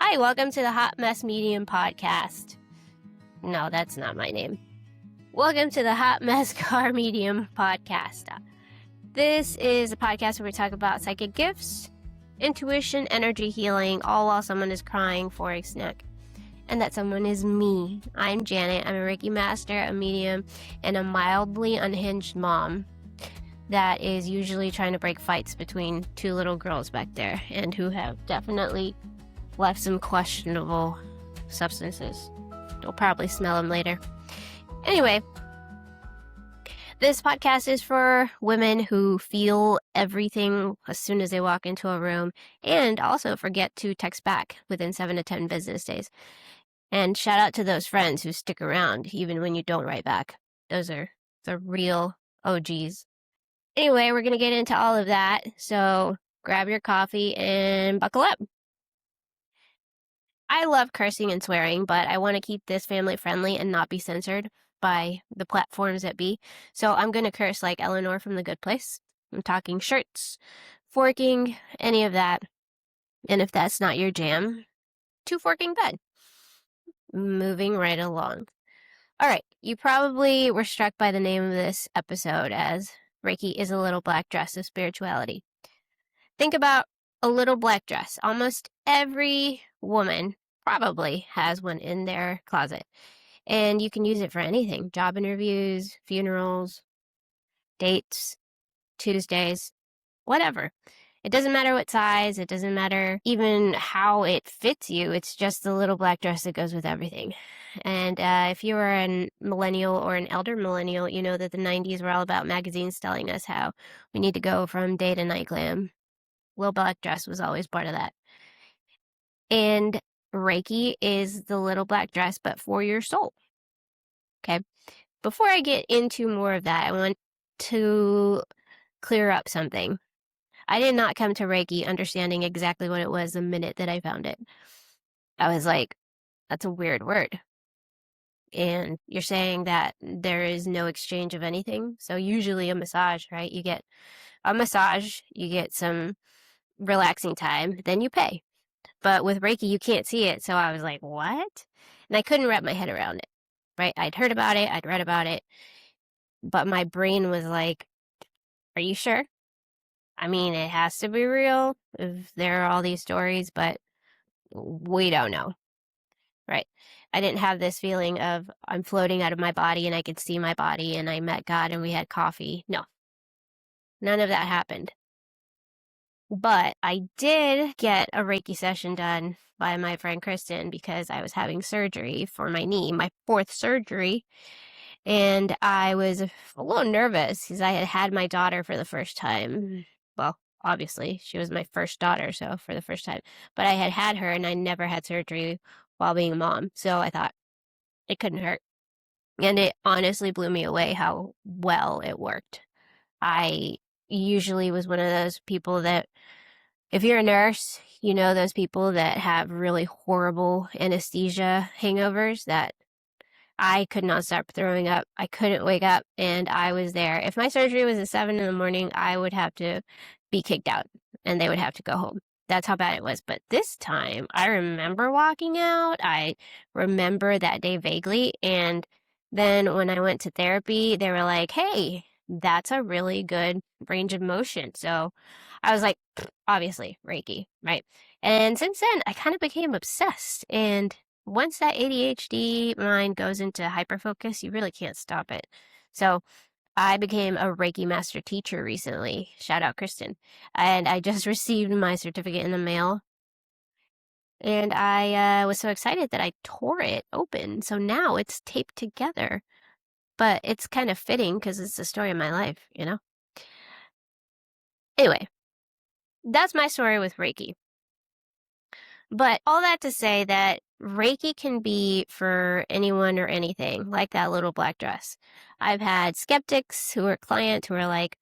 Hi, welcome to the Hot Mess Medium podcast. No, that's not my name. Welcome to the Hot Mess Car Medium podcast. This is a podcast where we talk about psychic gifts, intuition, energy healing, all while someone is crying for a snack. And that someone is me. I'm Janet. I'm a Reiki Master, a medium, and a mildly unhinged mom that is usually trying to break fights between two little girls back there and who have definitely left some questionable substances. You'll probably smell them later. Anyway, this podcast is for women who feel everything as soon as they walk into a room and also forget to text back within 7 to 10 business days. And shout out to those friends who stick around even when you don't write back. Those are the real OGs. Anyway, we're going to get into all of that. So grab your coffee and buckle up. I love cursing and swearing, but I want to keep this family friendly and not be censored by the platforms that be. So I'm going to curse like Eleanor from The Good Place. I'm talking shirts, forking, any of that. And if that's not your jam, two forking bed. Moving right along. All right, you probably were struck by the name of this episode as Reiki is a little black dress of spirituality. Think about a little black dress. Almost every woman probably has one in their closet. And you can use it for anything. Job interviews, funerals, dates, Tuesdays, whatever. It doesn't matter what size. It doesn't matter even how it fits you. It's just the little black dress that goes with everything. And if you are a millennial or an elder millennial, you know that the 90s were all about magazines telling us how we need to go from day to night glam. Little black dress was always part of that. And Reiki is the little black dress, but for your soul. Okay. Before I get into more of that, I want to clear up something. I did not come to Reiki understanding exactly what it was the minute that I found it. I was like, that's a weird word. And you're saying that there is no exchange of anything. So usually a massage, right? You get a massage, you get some relaxing time, then you pay. But with Reiki, you can't see it. So I was like, what? And I couldn't wrap my head around it, right? I'd heard about it. I'd read about it. But my brain was like, are you sure? I mean, it has to be real if there are all these stories, but we don't know, right? I didn't have this feeling of I'm floating out of my body and I could see my body and I met God and we had coffee. No, none of that happened. But I did get a Reiki session done by my friend Kristen because I was having surgery for my knee, my 4th surgery. And I was a little nervous because I had had my daughter for the first time. Well, obviously, she was my first daughter, so for the first time. But I had had her and I never had surgery while being a mom. So I thought it couldn't hurt. And it honestly blew me away how well it worked. I usually was one of those people that, if you're a nurse, you know those people that have really horrible anesthesia hangovers that I could not stop throwing up. I couldn't wake up, and I was there. If my surgery was at 7 in the morning, I would have to be kicked out, and they would have to go home. That's how bad it was. But this time, I remember walking out. I remember that day vaguely, and then when I went to therapy, they were like, hey, that's a really good range of motion. So I was like, obviously, Reiki, right? And since then, I kind of became obsessed. And once that ADHD mind goes into hyperfocus, you really can't stop it. So I became a Reiki Master Teacher recently. Shout out, Kristen. And I just received my certificate in the mail. And I was so excited that I tore it open. So now it's taped together. But it's kind of fitting because it's the story of my life, you know? Anyway, that's my story with Reiki. But all that to say that Reiki can be for anyone or anything, like that little black dress. I've had skeptics who are clients who are like,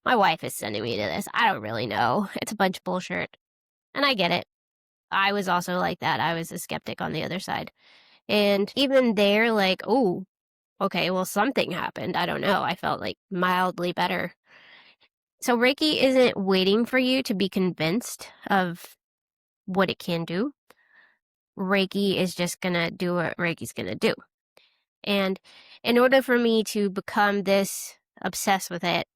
my wife is sending me to this. I don't really know. It's a bunch of bullshit. And I get it. I was also like that. I was a skeptic on the other side. And even they're like, oh, okay, well, something happened. I don't know. I felt like mildly better. So Reiki isn't waiting for you to be convinced of what it can do. Reiki is just going to do what Reiki's going to do. And in order for me to become this obsessed with it,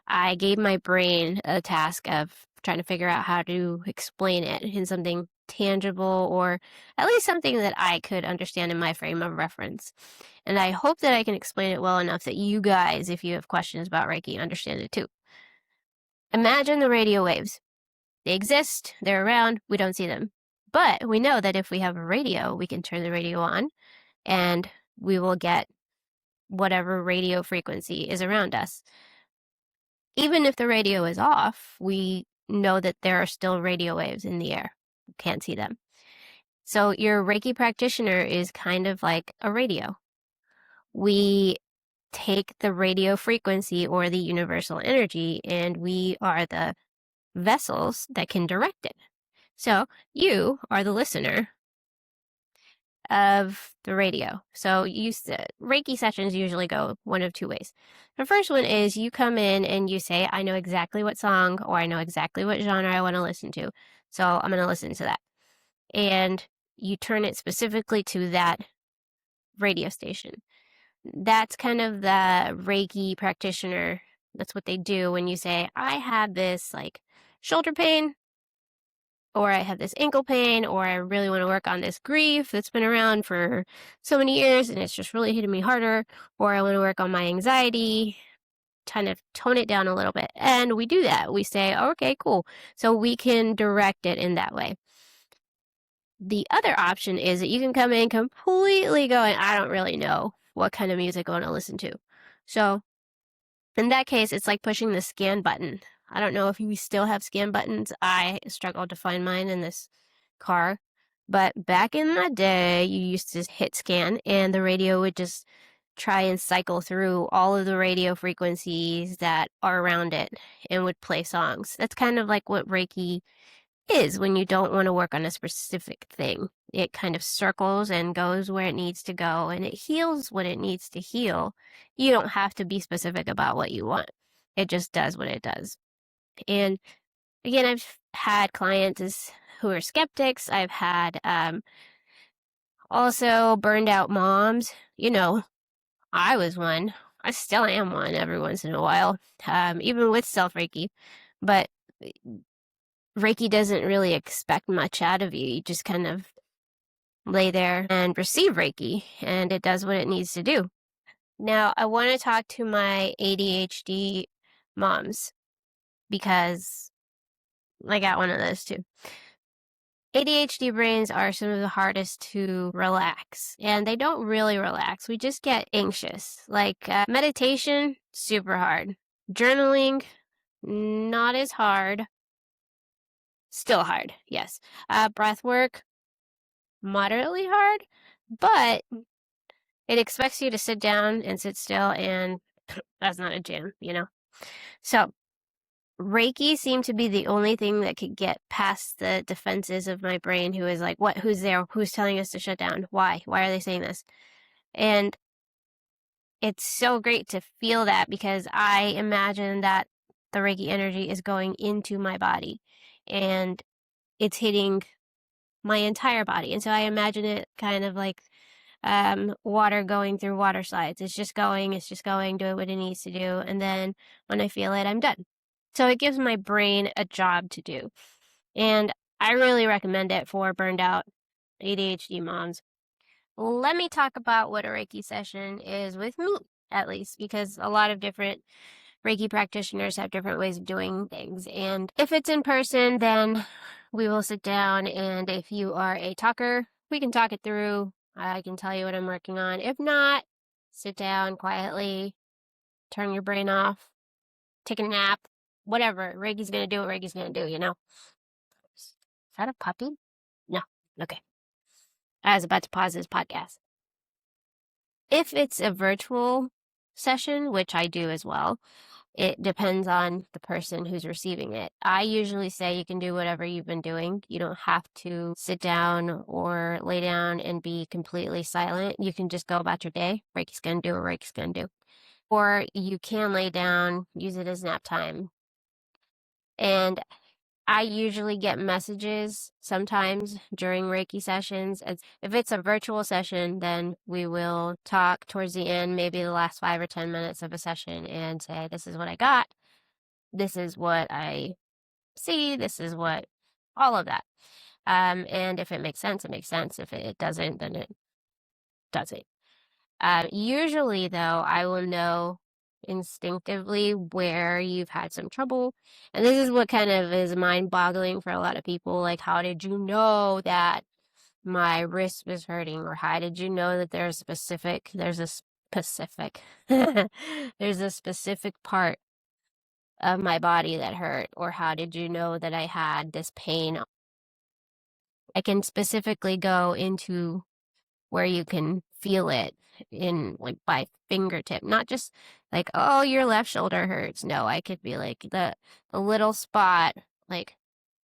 I gave my brain a task of trying to figure out how to explain it in something tangible, or at least something that I could understand in my frame of reference. And I hope that I can explain it well enough that you guys, if you have questions about Reiki, understand it too. Imagine the radio waves. They exist, they're around, we don't see them. But we know that if we have a radio, we can turn the radio on and we will get whatever radio frequency is around us. Even if the radio is off, we know that there are still radio waves in the air. You can't see them. So your Reiki practitioner is kind of like a radio. We take the radio frequency or the universal energy, and we are the vessels that can direct it. So you are the listener of the radio. So Reiki sessions usually go one of two ways. The first one is you come in and you say, I know exactly what song or I know exactly what genre I want to listen to. So I'm going to listen to that. And you turn it specifically to that radio station. That's kind of the Reiki practitioner. That's what they do when you say, I have this like shoulder pain, or I have this ankle pain, or I really want to work on this grief that's been around for so many years and it's just really hitting me harder, or I want to work on my anxiety, kind of tone it down a little bit. And we do that. We say, oh, okay, cool. So we can direct it in that way. The other option is that you can come in completely going, I don't really know what kind of music I want to listen to. So in that case, it's like pushing the scan button. I don't know if you still have scan buttons. I struggled to find mine in this car. But back in the day, you used to hit scan and the radio would just try and cycle through all of the radio frequencies that are around it and would play songs. That's kind of like what Reiki is when you don't want to work on a specific thing. It kind of circles and goes where it needs to go, and it heals what it needs to heal. You don't have to be specific about what you want. It just does what it does. And again, I've had clients who are skeptics. I've had also burned out moms. I was one. I still am one every once in a while, even with self-Reiki. But Reiki doesn't really expect much out of you. You just kind of lay there and receive Reiki, and it does what it needs to do. Now, I want to talk to my ADHD moms because I got one of those too. ADHD brains are some of the hardest to relax, and they don't really relax. We just get anxious. Meditation, super hard. Journaling, not as hard. Still hard, yes. Breath work, moderately hard, but it expects you to sit down and sit still, and that's not a jam, So Reiki seemed to be the only thing that could get past the defenses of my brain, who is like, what, who's there? Who's telling us to shut down? Why? Why are they saying this? And it's so great to feel that, because I imagine that the Reiki energy is going into my body and it's hitting my entire body. And so I imagine it kind of like water going through water slides. It's just going, doing what it needs to do. And then when I feel it, I'm done. So it gives my brain a job to do. And I really recommend it for burned out ADHD moms. Let me talk about what a Reiki session is with me, at least, because a lot of different Reiki practitioners have different ways of doing things. And if it's in person, then we will sit down, and if you are a talker, we can talk it through. I can tell you what I'm working on. If not, sit down quietly, turn your brain off, take a nap, whatever. Reiki's going to do what Reiki's going to do, Is that a puppy? No. Okay. I was about to pause this podcast. If it's a virtual session, which I do as well, it depends on the person who's receiving it. I usually say you can do whatever you've been doing. You don't have to sit down or lay down and be completely silent. You can just go about your day. Reiki's going to do what Reiki's going to do. Or you can lay down, use it as nap time. And I usually get messages sometimes during Reiki sessions. If it's a virtual session, then we will talk towards the end, maybe the last 5 or 10 minutes of a session, and say, this is what I got. This is what I see. This is what, all of that. And if it makes sense, it makes sense. If it doesn't, then it doesn't. Usually, though, I will know instinctively where you've had some trouble. And this is what kind of is mind-boggling for a lot of people. Like, how did you know that my wrist was hurting? Or how did you know that there's a specific, there's a specific part of my body that hurt? Or how did you know that I had this pain? I can specifically go into where you can feel it in like by fingertip, not just like, oh, your left shoulder hurts. No, I could be like the little spot, like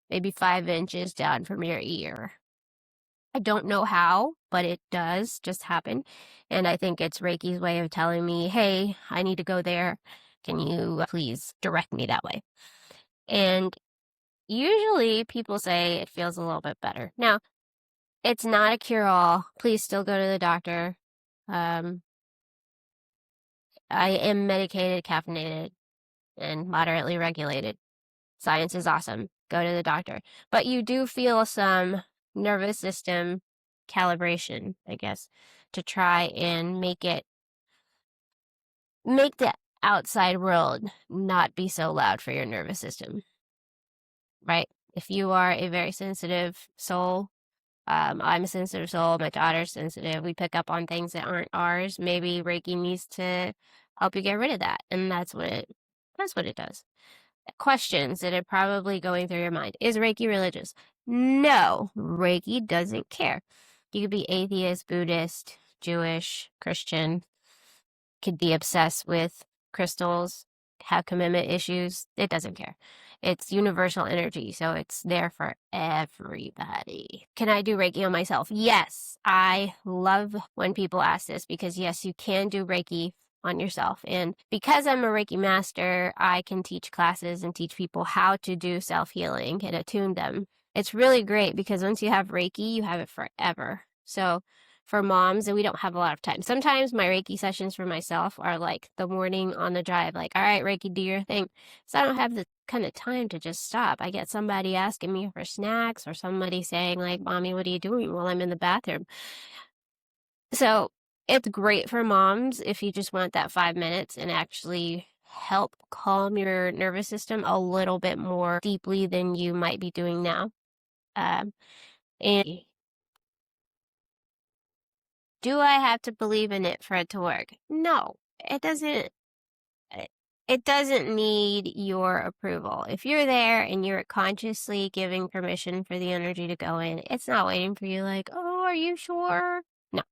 maybe 5 inches down from your ear. I don't know how, but it does just happen. And I think it's Reiki's way of telling me, hey, I need to go there. Can you please direct me that way? And usually people say it feels a little bit better. Now, it's not a cure-all. Please still go to the doctor. Um, I am medicated, caffeinated, and moderately regulated. Science is awesome. Go to the doctor. But you do feel some nervous system calibration, I guess, to try and make the outside world not be so loud for your nervous system, right? If you are a very sensitive soul, I'm a sensitive soul, my daughter's sensitive, we pick up on things that aren't ours. Maybe Reiki needs to help you get rid of that. And that's what it does. Questions that are probably going through your mind. Is Reiki religious? No, Reiki doesn't care. You could be atheist, Buddhist, Jewish, Christian, could be obsessed with crystals, have commitment issues. It doesn't care. It's universal energy, so it's there for everybody. Can I do Reiki on myself? Yes. I love when people ask this because, yes, you can do Reiki on yourself. And because I'm a Reiki master, I can teach classes and teach people how to do self-healing and attune them. It's really great because once you have Reiki, you have it forever. So for moms, and we don't have a lot of time. Sometimes my Reiki sessions for myself are like the morning on the drive, like, all right, Reiki, do your thing. So I don't have the kind of time to just stop. I get somebody asking me for snacks or somebody saying like, Mommy, what are you doing while I'm in the bathroom? So it's great for moms if you just want that 5 minutes and actually help calm your nervous system a little bit more deeply than you might be doing now. And do I have to believe in it for it to work? No, it doesn't. It doesn't need your approval. If you're there and you're consciously giving permission for the energy to go in, it's not waiting for you like, oh, are you sure? No,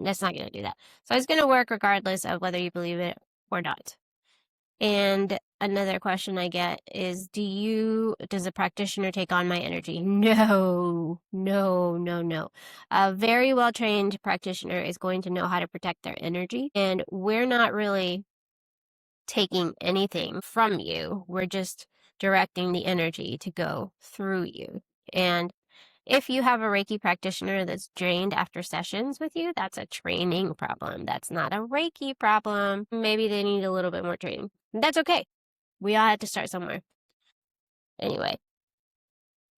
that's not going to do that. So it's going to work regardless of whether you believe it or not. And another question I get is, does a practitioner take on my energy? No, no, no, no. A very well-trained practitioner is going to know how to protect their energy. And we're not really taking anything from you. We're just directing the energy to go through you. And if you have a Reiki practitioner that's drained after sessions with you, that's a training problem. That's not a Reiki problem. Maybe they need a little bit more training. That's okay. We all had to start somewhere. Anyway.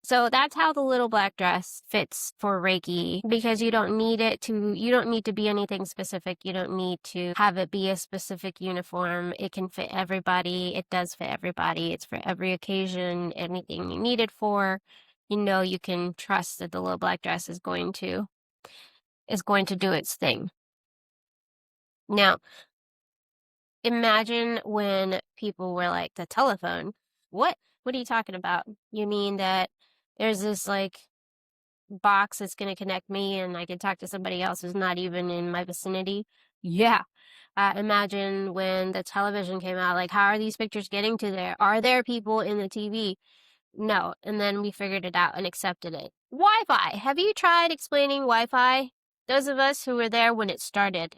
So that's how the little black dress fits for Reiki, because you don't need to be anything specific. You don't need to have it be a specific uniform. It can fit everybody. It does fit everybody. It's for every occasion, anything you need it for. You can trust that the little black dress is going to do its thing. Now, imagine when people were like, the telephone. What are you talking about? You mean that there's this like box that's going to connect me and I can talk to somebody else who's not even in my vicinity? Yeah. Imagine when the television came out, like, how are these pictures getting to there? Are there people in the TV? No. And then we figured it out and accepted it. Wi-Fi. Have you tried explaining Wi-Fi? Those of us who were there when it started.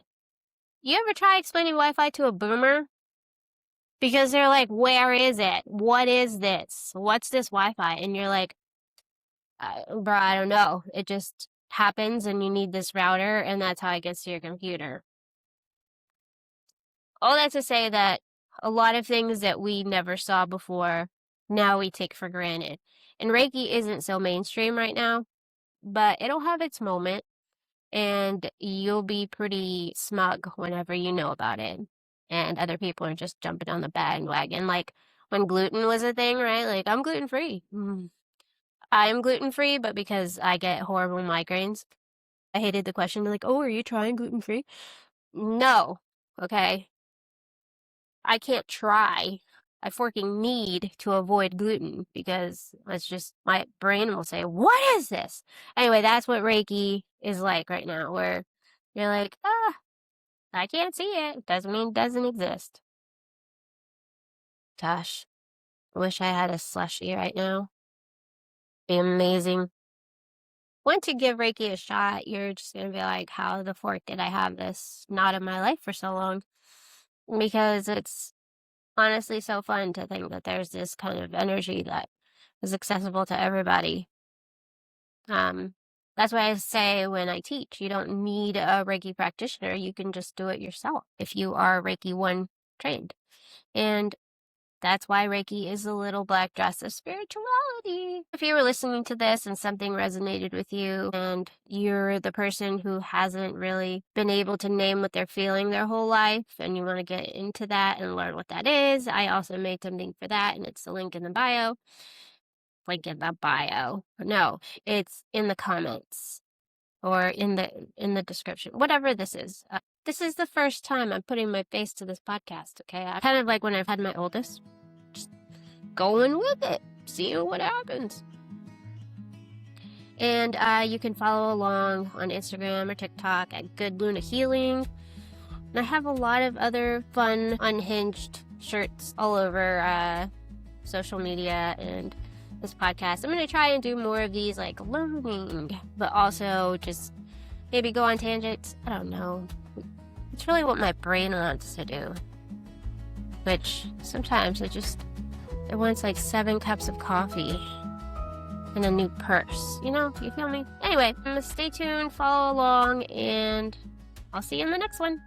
You ever try explaining Wi-Fi to a boomer? Because they're like, where is it? What is this? What's this Wi-Fi? And you're like, bro, I don't know. It just happens and you need this router and that's how it gets to your computer. All that to say that a lot of things that we never saw before, now we take for granted. And Reiki isn't so mainstream right now, but it'll have its moment and you'll be pretty smug whenever you know about it. And other people are just jumping on the bandwagon. Like when gluten was a thing, right? Like, I'm gluten-free. I am gluten-free, but because I get horrible migraines, I hated the question. Like, oh, are you trying gluten-free? No. Okay. I can't try. I freaking need to avoid gluten because it's just my brain will say, what is this? Anyway, that's what Reiki is like right now, where you're like, I can't see it. Doesn't mean it doesn't exist. Gosh, I wish I had a slushie right now. Be amazing. Once you give Reiki a shot, you're just going to be like, how the fork did I have this not in my life for so long? Because it's honestly so fun to think that there's this kind of energy that is accessible to everybody. That's why I say when I teach, you don't need a Reiki practitioner. You can just do it yourself if you are Reiki 1 trained. And that's why Reiki is a little black dress of spirituality. If you were listening to this and something resonated with you and you're the person who hasn't really been able to name what they're feeling their whole life and you want to get into that and learn what that is, I also made something for that and it's the link in the bio. Link in the bio. No, it's in the comments or in the description. Whatever this is. This is the first time I'm putting my face to this podcast, okay? I kind of like when I've had my oldest, just going with it, seeing what happens. And you can follow along on Instagram or TikTok at Good Luna Healing. And I have a lot of other fun, unhinged shirts all over social media and this podcast. I'm going to try and do more of these, like learning, but also just maybe go on tangents. I don't know. It's really what my brain wants to do. Which sometimes it wants like 7 cups of coffee and a new purse. You know, you feel me? Anyway, stay tuned, follow along, and I'll see you in the next one.